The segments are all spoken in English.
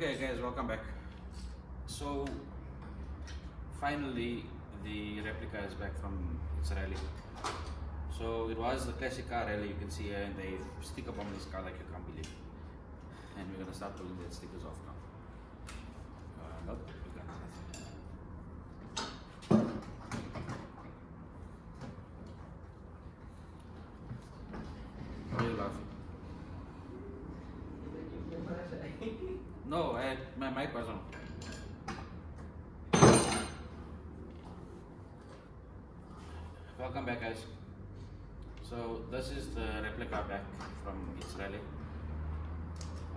Okay guys, welcome back. So finally the replica is back from its rally. So it was the classic car rally, you can see here, and they stick up on this car like you can't believe. And we're gonna start pulling the stickers off now. Nope, we got nothing. Why are you laughing? No, my mic was on. Welcome back guys. So this is the replica back from its rally.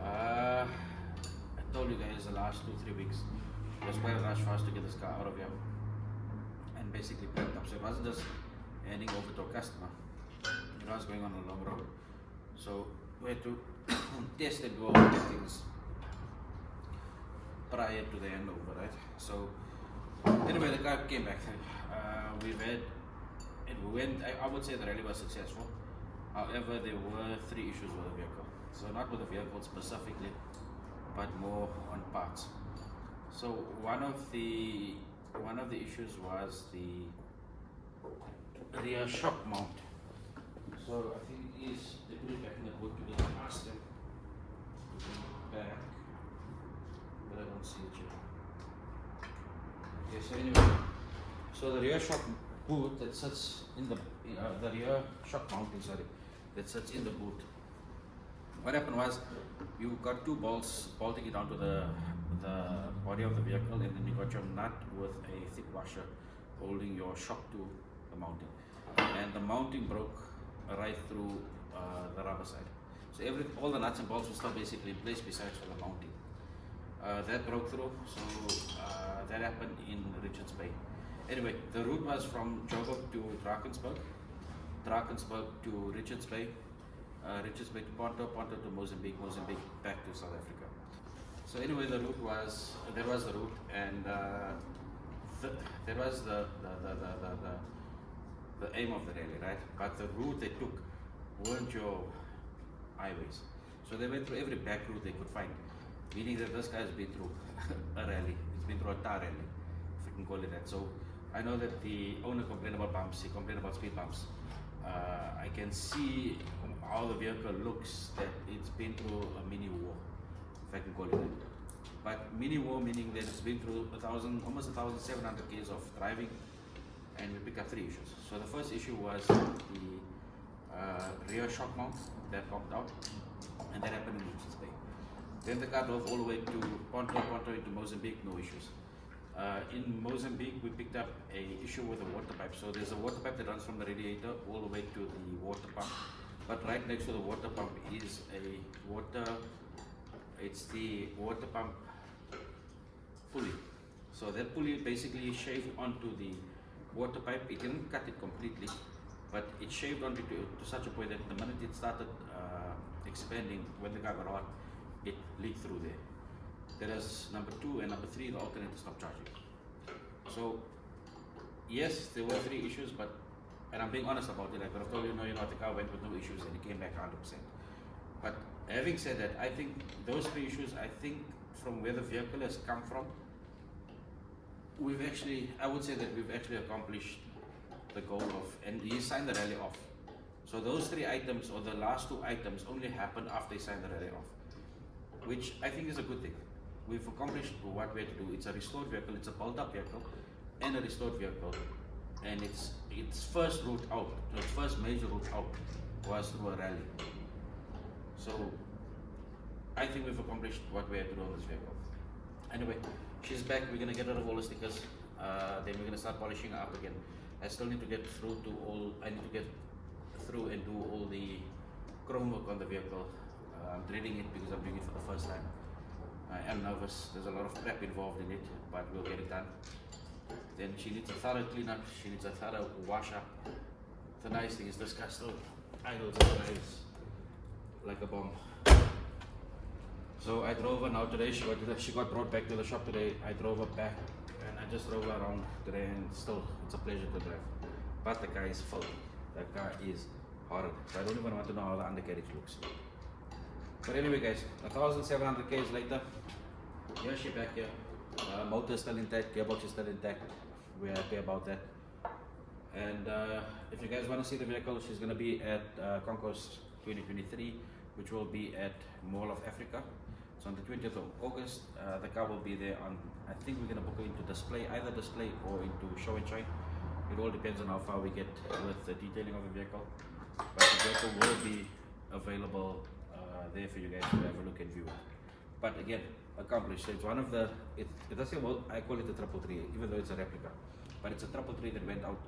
I told you guys the last 2-3 weeks it was quite a rush for us to get this car out of here and basically prepped up. So it wasn't just handing over to a customer, it was going on a long road. So we had to test and go over things prior to the handover, right? So anyway, the car came back. We've had it went, I would say the rally was successful. However, there were 3 issues with the vehicle. So not with the vehicle specifically, but more on parts. So one of the issues was the rear shock mount. So I think it is, they put it back in the boot because I asked them to bring it back, but I don't see it yet. Okay, so anyway, so the rear shock boot that sits in the rear shock mounting, that sits in the boot. What happened was you got 2 bolts bolting it onto the body of the vehicle, and then you got your nut with a thick washer holding your shock to the mounting, and the mounting broke right through the rubber side. So all the nuts and bolts were still basically in place besides for the mounting. That broke through, so that happened in Richards Bay. Anyway, the route was from Joburg to Drakensberg to Richards Bay, Richards Bay to Ponto, Ponto to Mozambique, Mozambique back to South Africa. So anyway, that was the route, and that was the aim of the rally, right? But the route they took weren't your highways. So they went through every back route they could find, meaning that this guy's been through a rally. He's been through a tar rally, if we can call it that. So I know that the owner complained about bumps, he complained about speed bumps. I can see how the vehicle looks, that it's been through a mini war, if I can call it that. But mini war meaning that it's been through almost 1,700 k's of driving, and we picked up 3 issues. So the first issue was the rear shock mount that popped out, and that happened in Richards Bay. Then the car drove all the way to Ponto into Mozambique, no issues. In Mozambique, we picked up an issue with the water pipe. So there's a water pipe that runs from the radiator all the way to the water pump. But right next to the water pump is it's the water pump pulley. So that pulley basically shaved onto the water pipe. It didn't cut it completely, but it shaved onto it to such a point that the minute it started expanding, when the car got hot, it leaked through there. That is number 2, and number 3, the alternator stopped charging. So yes, there were 3 issues, and I'm being honest about it. I could have told you, no, the car went with no issues and it came back 100%. But having said that, I think those 3 issues, from where the vehicle has come from, I would say that we've actually accomplished the goal of, and he signed the rally off. So those 3 items, or the last 2 items, only happened after he signed the rally off, which I think is a good thing. We've accomplished what we had to do. It's a restored vehicle, it's a built up vehicle, and a restored vehicle, and its first route out, its first major route out was through a rally. So I think we've accomplished what we had to do on this vehicle. Anyway, she's back. We're gonna get rid of all the stickers, then we're gonna start polishing her up again. I still need to get through and do all the chrome work on the vehicle. I'm dreading it because I'm doing it for the first time. I am nervous. There's a lot of prep involved in it, but we'll get it done. Then she needs a thorough cleanup. She needs a thorough wash up. The nice thing is this car still idles and drives like a bomb. So I drove her now today. She got brought back to the shop today. I drove her back, and I just drove her around today, and still it's a pleasure to drive. But the car is filthy. The car is horrible. So I don't even want to know how the undercarriage looks. But anyway guys, 1,700 k's later, Yeah, she back here. Motor is still intact, gearbox is still intact. We're happy about that. And if you guys want to see the vehicle, she's going to be at Concourse 2023, which will be at Mall of Africa. So on the 20th of August, the car will be there on, I think we're going to book it into display, either display or into show and shine. It all depends on how far we get with the detailing of the vehicle. But the vehicle will be available there for you guys to have a look and view it. But again, accomplished. It's one of the, it does say, well, I call it a 333, even though it's a replica. But it's a 333 that went out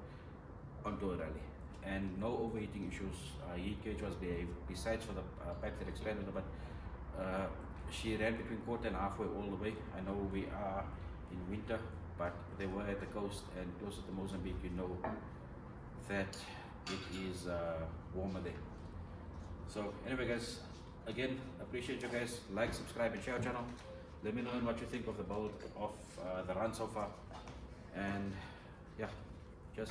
onto a rally. And no overheating issues. Heat gauge was behaved, besides for the pipe that expanded, but she ran between quarter and halfway all the way. I know we are in winter, but they were at the coast and closer to Mozambique, you know that it is warmer there. So anyway guys, again, appreciate you guys. Like, subscribe and share our channel. Let me know what you think of the build of the run so far. And yeah, cheers.